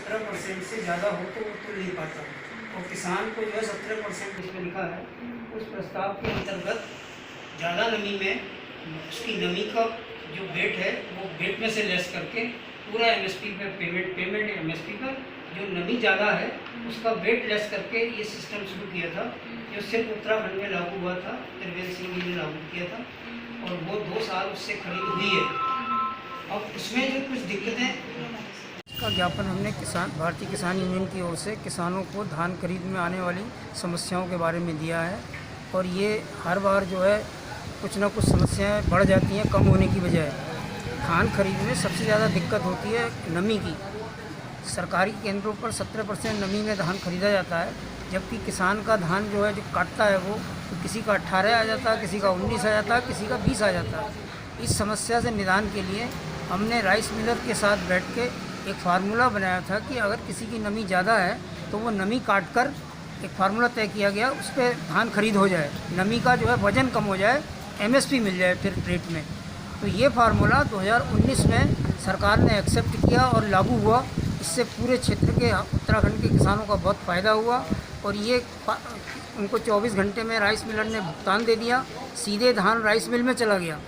17% से ज़्यादा हो तो वो तुल नहीं पाता, और किसान को जो है 17% इसमें लिखा है। उस प्रस्ताव के अंतर्गत ज़्यादा नमी में उसकी नमी का जो वेट है वो वेट में से लेस करके पूरा एमएसपी पर पेमेंट एमएसपी पर जो नमी ज़्यादा है उसका वेट लेस करके ये सिस्टम शुरू किया था, जो सिर्फ उत्तराखंड में लागू हुआ था। त्रिवेंद्र सिंह जी ने लागू किया था और वो 2 साल उससे खरीद हुई है। अब उसमें जो कुछ दिक्कतें का ज्ञापन हमने भारतीय किसान यूनियन की ओर से किसानों को धान खरीद में आने वाली समस्याओं के बारे में दिया है। और ये हर बार जो है कुछ ना कुछ समस्याएं बढ़ जाती हैं कम होने की बजाय। धान खरीद में सबसे ज़्यादा दिक्कत होती है नमी की। सरकारी केंद्रों पर 17% नमी में धान खरीदा जाता है, जबकि किसान का धान जो है जो काटता है वो तो किसी का 18 आ जाता है, किसी का 19 आ जाता है, किसी का 20 आ जाता है। इस समस्या से निदान के लिए हमने राइस मिलर के साथ बैठ के एक फार्मूला बनाया था कि अगर किसी की नमी ज़्यादा है तो वो नमी काट कर एक फार्मूला तय किया गया, उस पर धान खरीद हो जाए, नमी का जो है वज़न कम हो जाए, एमएसपी मिल जाए फिर रेट में। तो ये फार्मूला 2019 में सरकार ने एक्सेप्ट किया और लागू हुआ। इससे पूरे क्षेत्र के उत्तराखंड के किसानों का बहुत फ़ायदा हुआ और ये उनको 24 घंटे में राइस मिलर ने भुगतान दे दिया, सीधे धान राइस मिल में चला गया।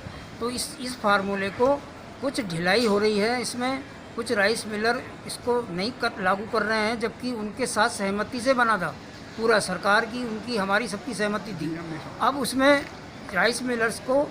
तो इस फार्मूले को कुछ ढिलाई हो रही है, इसमें कुछ राइस मिलर इसको नहीं लागू कर रहे हैं, जबकि उनके साथ सहमति से बना था पूरा, सरकार की उनकी हमारी सबकी सहमति थी। अब उसमें राइस मिलर्स को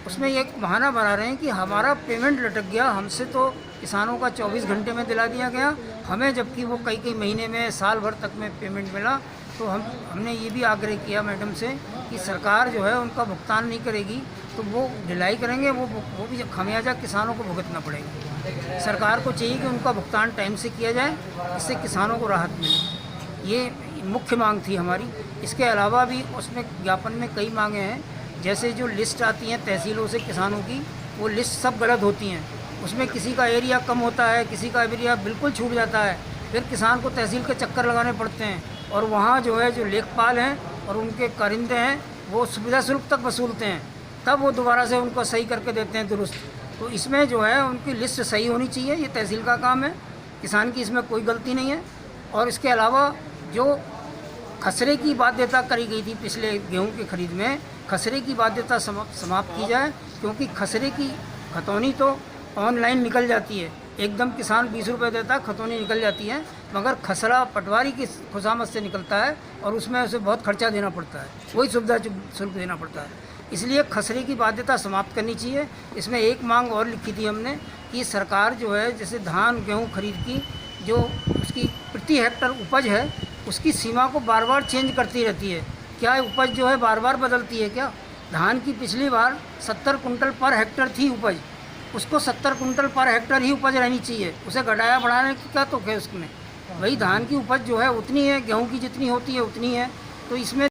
उसमें एक बहाना बना रहे हैं कि हमारा पेमेंट लटक गया, हमसे तो किसानों का 24 घंटे में दिला दिया गया हमें, जबकि वो कई महीने में साल भर तक में पेमेंट मिला। तो हमने ये भी आग्रह किया मैडम से कि सरकार जो है उनका भुगतान नहीं करेगी तो वो ढिलाई करेंगे, वो भी खमियाजा किसानों को भुगतना पड़ेगा। सरकार को चाहिए कि उनका भुगतान टाइम से किया जाए, इससे किसानों को राहत मिले। ये मुख्य मांग थी हमारी। इसके अलावा भी उसमें ज्ञापन में कई मांगे हैं, जैसे जो लिस्ट आती हैं तहसीलों से किसानों की, वो लिस्ट सब गलत होती हैं। उसमें किसी का एरिया कम होता है, किसी का एरिया बिल्कुल छूट जाता है, फिर किसान को तहसील के चक्कर लगाने पड़ते हैं और वहाँ जो है जो लेखपाल हैं और उनके कारिंदे हैं वो सुविधा शुल्क तक वसूलते हैं, तब वो दोबारा से उनको सही करके देते हैं दुरुस्त। तो इसमें जो है उनकी लिस्ट सही होनी चाहिए, ये तहसील का काम है, किसान की इसमें कोई गलती नहीं है। और इसके अलावा जो खसरे की बाध्यता करी गई थी पिछले गेहूं की खरीद में, खसरे की बाध्यता समाप्त की जाए, क्योंकि खसरे की खतौनी तो ऑनलाइन निकल जाती है, एकदम किसान 20 रुपये देता है, खतौनी निकल जाती है, मगर खसरा पटवारी की खुशामद से निकलता है और उसमें उसे बहुत खर्चा देना पड़ता है, वही सुविधा शुल्क देना पड़ता है। इसलिए खसरे की बाध्यता समाप्त करनी चाहिए। इसमें एक मांग और लिखी थी हमने कि सरकार जो है जैसे धान गेहूँ खरीद की जो उसकी प्रति हेक्टर उपज है उसकी सीमा को बार बार चेंज करती रहती है। क्या उपज जो है बार बार बदलती है क्या? धान की पिछली बार 70 कुंटल पर हेक्टर थी उपज, उसको 70 कुंटल पर हेक्टर ही उपज रहनी चाहिए, उसे घटाया बढ़ाने की क्या तो है उसमें? वही धान की उपज जो है उतनी है, गेहूं की जितनी होती है उतनी है। तो इसमें